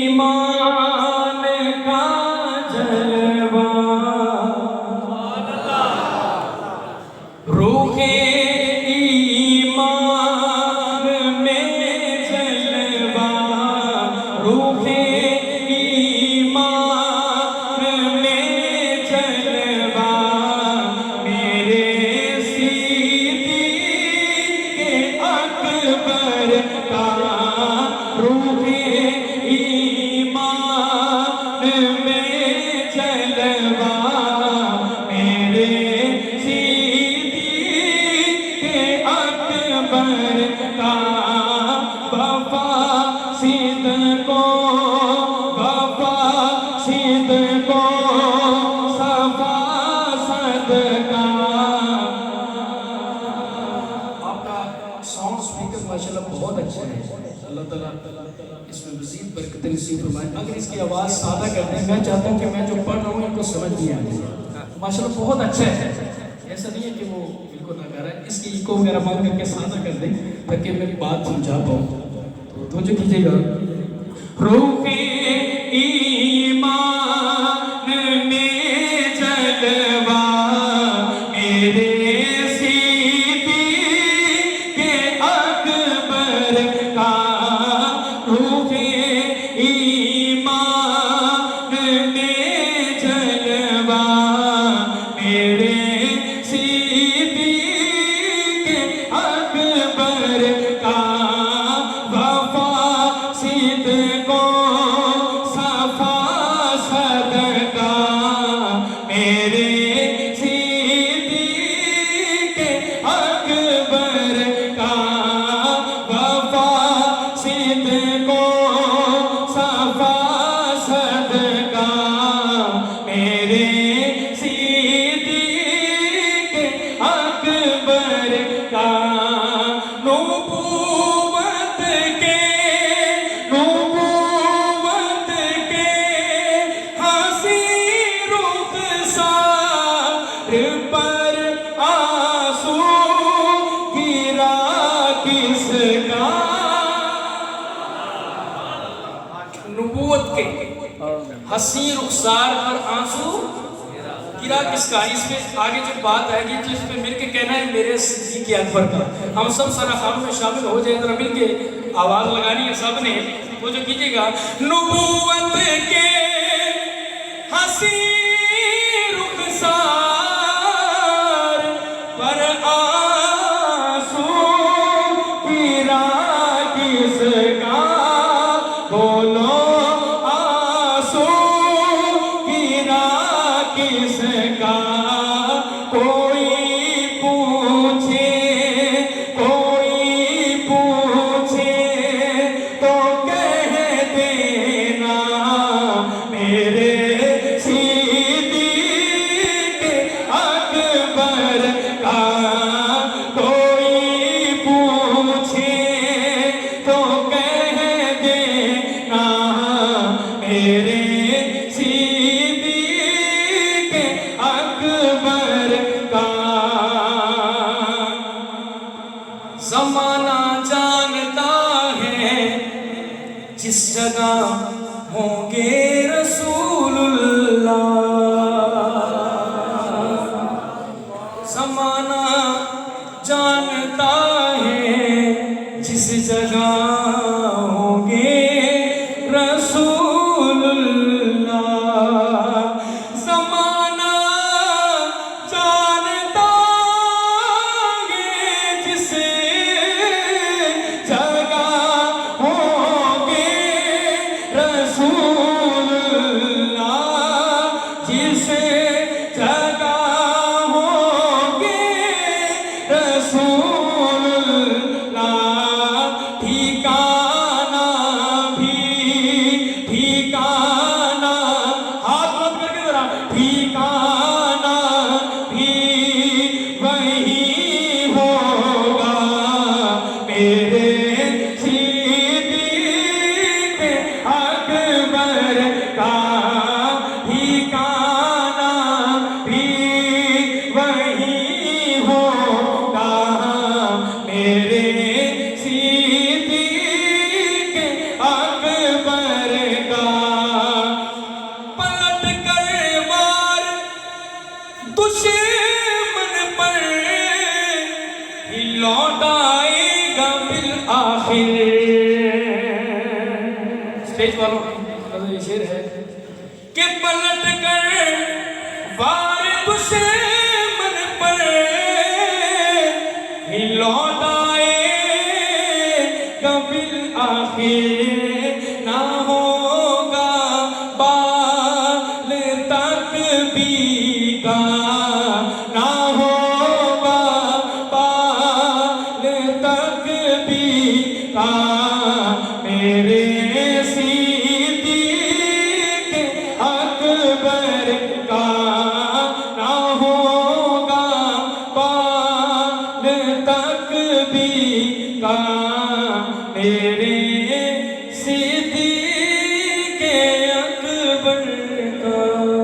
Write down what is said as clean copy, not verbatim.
ईमान का जलवा, रूहे ईमान में जलवा, रूहे ईमान में जलवा, मेरे सिद्दीक़ अकबर का रूहे ईमान में जलवा, मेरे सिद्दीक़ अकबर का वफा सिद्दको, वफा सिद्दको सफा सदका। आपका साउंड स्पीकर माशाल्लाह बहुत अच्छा है, अल्लाह ताला इसमें मज़ीद बरकत नसीब फरमाए। अगर इसकी आवाज़ सादा कर दें, मैं चाहता हूँ कि मैं जो पढ़ रहा हूँ इनको समझ नहीं आ रही, माशाल्लाह बहुत अच्छा है। ऐसा नहीं है कि वो बिल्कुल ना कर रहा है, इसकी इको वगैरह बंद करके सादा कर दें ताकि मेरी बात समझा पाऊँ। तो जो कीजिएगा, रूहे ईमान में जलवा, मेरे सिद्दीक़ अकबर का रूहे ईमान में जलवा, मेरे सिद्दीक़ अकबर का वफा सिद्दको सफा सदका, मेरे सिद्दीक़ अकबर का वफा सिद्दको सफा सदका, मेरे सिद्दीक़ अकबर का नबूवत के हंसी रुख़सार पर आंसू गिरा किसका, नबूवत के हंसी रुख़सार पर आंसू गिरा किसका। इसमें आगे जो बात आएगी तो इसमें मिलके कहना है मेरे सिद्दीक़ अकबर का। हम सब सारा खानों में शामिल हो जाए, जरा मिलके आवाज लगानी है सबने। तो जो कीजिएगा, नबूवत के हंसी रुख़सार पर आंसू गिरा किसका, बोलो आंसू गिरा किसका, कोई पूछे तो कह देना, मेरे सिद्दीक़ अकबर का, कोई पूछे तो कह देना, मेरे सिद्दीक़ अकबर का। ज़माना जानता है जिस जगह होंगे रसूलुल्लाह, ज़माना जानता है जिस जगह होंगे रसूलुल्लाह, ज़माना जानता है जिस जगह होंगे रसूलुल्लाह, जिस जगह होंगे रसूलुल्लाह, ठिकाना हाथ बंद करके जरा, ठिकाना भी वही होगा, मेरे सिद्दीक़ अकबर का ठिकाना भी वही होगा, मेरे सिद्दीक़ अकबर का। आखिर। स्टेज वालों ये शेर है कि पलट कर वार दुश्मन पर ही लौट आए कबिल आखिर ना होगा बाल तक भी का ना होगा बाल तक भी का मेरे सिद्दीक़ अकबर का ना होगा बाल तक भी का मेरे सिद्दीक़ अकबर का।